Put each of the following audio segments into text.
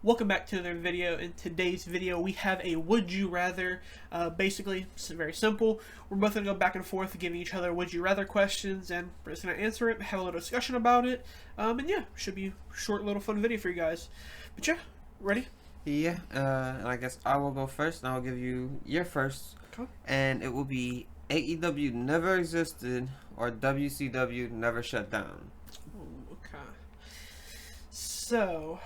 Welcome back to another video. In today's video, we have a would you rather. Basically, it's very simple. We're both going to go back and forth giving each other would you rather questions, and we're just going to answer it, have a little discussion about it. And yeah, should be a short, little fun video for you guys. But yeah, ready? Yeah, and I guess I will go first, and I'll give you your first. Okay. And it will be AEW never existed or WCW never shut down. Ooh, okay. So,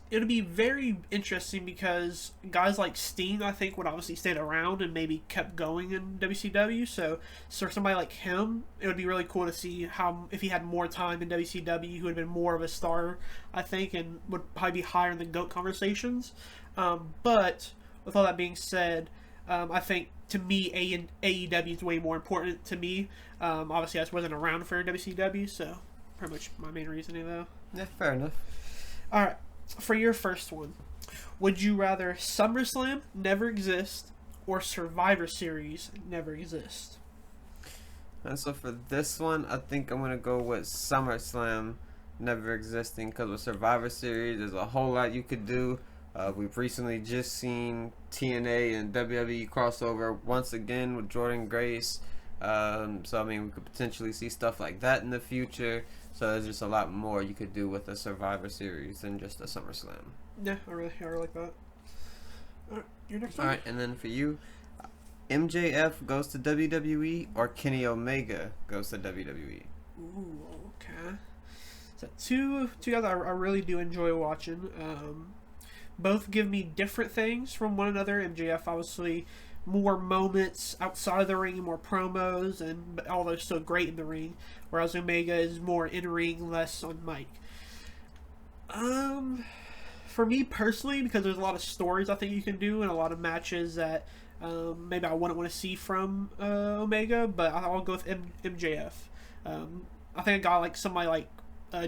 it'll be very interesting because guys like Sting, I think, would obviously stayed around and maybe kept going in WCW. So for somebody like him, it would be really cool to see how if he had more time in WCW, he would have been more of a star, I think, and would probably be higher in the GOAT conversations. But with all that being said, I think to me, AEW is way more important to me. Obviously, I just wasn't around for WCW, so pretty much my main reasoning, though. Yeah, fair enough. All right, for your first one, would you rather SummerSlam never exist or Survivor Series never exist? And so for this one, I think I'm gonna go with SummerSlam never existing, because with Survivor Series, there's a whole lot you could do. We've recently just seen TNA and WWE crossover once again with Jordan Grace. So I mean, we could potentially see stuff like that in the future. So there's just a lot more you could do with a Survivor Series than just a SummerSlam. Yeah, I really like that. All right, your next one. All right, and then for you, MJF goes to WWE or Kenny Omega goes to WWE. Ooh, okay. So two guys I really do enjoy watching. Both give me different things from one another. MJF obviously more moments outside of the ring, more promos, and although still great in the ring, whereas Omega is more in ring, less on mic. For me personally, because there's a lot of stories I think you can do and a lot of matches that maybe I wouldn't want to see from Omega, but I'll go with MJF. I think a guy like somebody like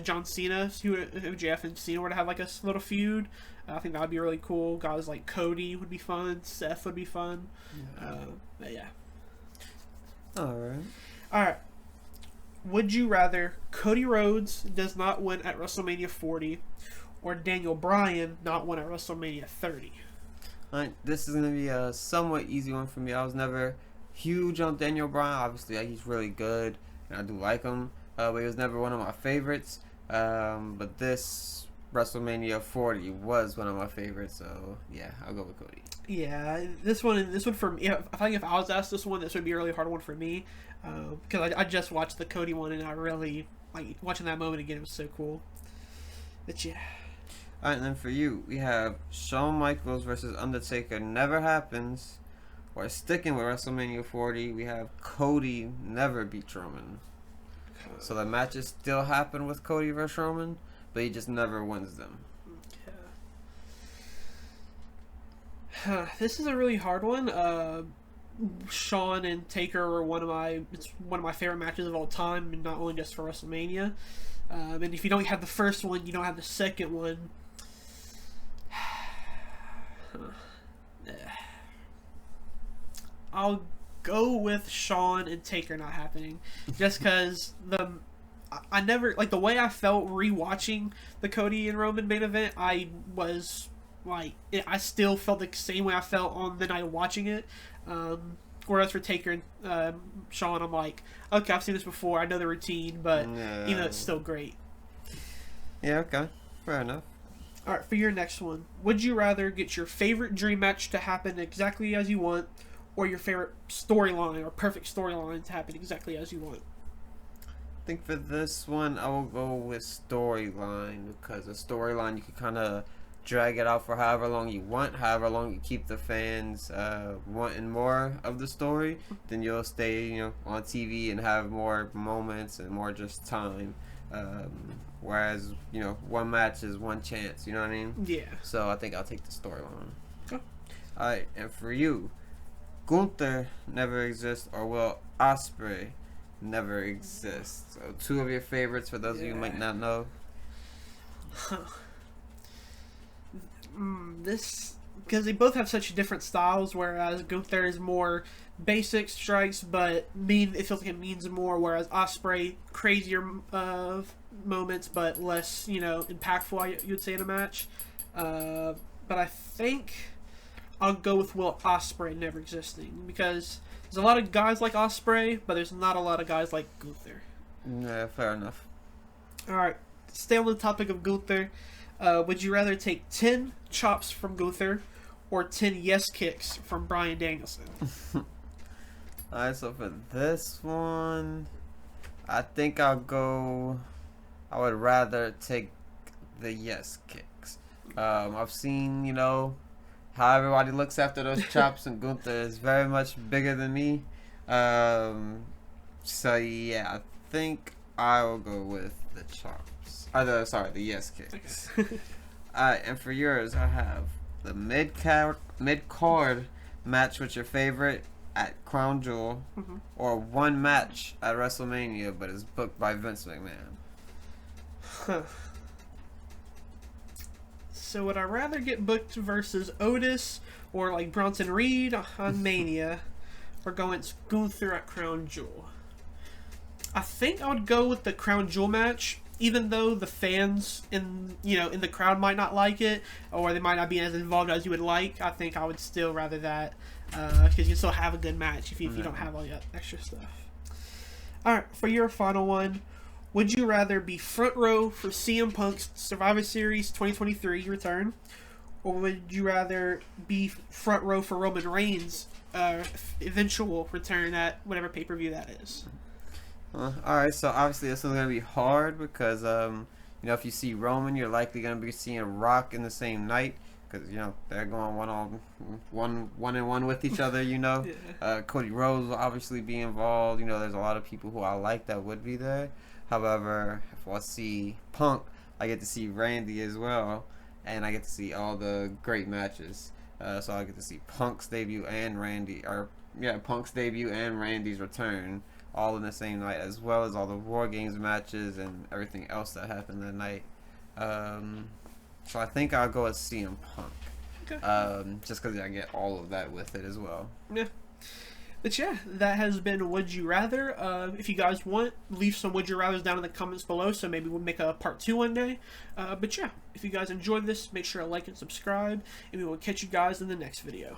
John Cena, MJF and Cena were to have like a little feud. I think that would be really cool. Guys like Cody would be fun. Seth would be fun. But yeah. Alright. Would you rather Cody Rhodes does not win at WrestleMania 40 or Daniel Bryan not win at WrestleMania 30? Alright, this is going to be a somewhat easy one for me. I was never huge on Daniel Bryan. Obviously, he's really good, and I do like him. But he was never one of my favorites. But this WrestleMania 40 was one of my favorites, so yeah, I'll go with Cody. Yeah, this one for me. I think if I was asked this one, this would be a really hard one for me, because I just watched the Cody one and I really like watching that moment again. It was so cool. But yeah. All right, and then for you, we have Shawn Michaels versus Undertaker never happens, or sticking with WrestleMania 40, we have Cody never beat Roman. So the matches still happen with Cody versus Roman, but he just never wins them. Okay. This is a really hard one. Shawn and Taker were one of my favorite matches of all time, and not only just for WrestleMania. And if you don't have the first one, you don't have the second one. I'll go with Shawn and Taker not happening, just because I never like the way I felt rewatching the Cody and Roman main event. I was like, I still felt the same way I felt on the night of watching it. Whereas for Taker and Shawn, I'm like, okay, I've seen this before. I know the routine, but it's still great. Yeah, okay, fair enough. All right, for your next one, would you rather get your favorite dream match to happen exactly as you want, or your favorite storyline or perfect storyline to happen exactly as you want? I think for this one, I will go with storyline, because a storyline you can kind of drag it out for however long you want, however long you keep the fans wanting more of the story, then you'll stay, on TV and have more moments and more just time. Whereas, one match is one chance, you know what I mean? Yeah. So I think I'll take the storyline. Oh. Alright, and for you, Gunther never exists, or will Ospreay never exist? So two of your favorites for those of you who might not know. This, because they both have such different styles, whereas Gunther is more basic strikes, but it feels like it means more, whereas Ospreay crazier moments, but less, impactful, you would say, in a match. But I think I'll go with Will Ospreay never existing, because there's a lot of guys like Ospreay, but there's not a lot of guys like Gunther. Yeah, fair enough. Alright, stay on the topic of Gunther. Would you rather take 10 chops from Gunther or 10 yes kicks from Bryan Danielson? Alright, so for this one, I think I would rather take the yes kicks. I've seen, how everybody looks after those chops, and Gunther is very much bigger than me. So yeah, I think I will go with the chops. The yes kicks. Okay. Alright, and for yours, I have the mid-card match with your favorite at Crown Jewel, or one match at WrestleMania, but is booked by Vince McMahon. Huh. So would I rather get booked versus Otis or like Bronson Reed on Mania, or go against Gunther at Crown Jewel? I think I would go with the Crown Jewel match, even though the fans in the crowd might not like it, or they might not be as involved as you would like. I think I would still rather that, because you can still have a good match if you don't have all that extra stuff. Alright, for your final one, would you rather be front row for CM Punk's Survivor Series 2023 return, or would you rather be front row for Roman Reigns' eventual return at whatever pay-per-view that is? Alright, so obviously this is going to be hard because, if you see Roman, you're likely going to be seeing Rock in the same night because, they're going one-on-one with each other, Yeah. Cody Rhodes will obviously be involved. There's a lot of people who I like that would be there. However, if I see Punk, I get to see Randy as well, and I get to see all the great matches. So I get to see Punk's debut and Punk's debut and Randy's return, all in the same night, as well as all the War Games matches and everything else that happened that night. So I think I'll go with CM Punk. Okay. Just because I get all of that with it as well. Yeah. But yeah, that has been Would You Rather. If you guys want, leave some Would You Rathers down in the comments below, so maybe we'll make a part 2 one day. But yeah, if you guys enjoyed this, make sure to like and subscribe, and we will catch you guys in the next video.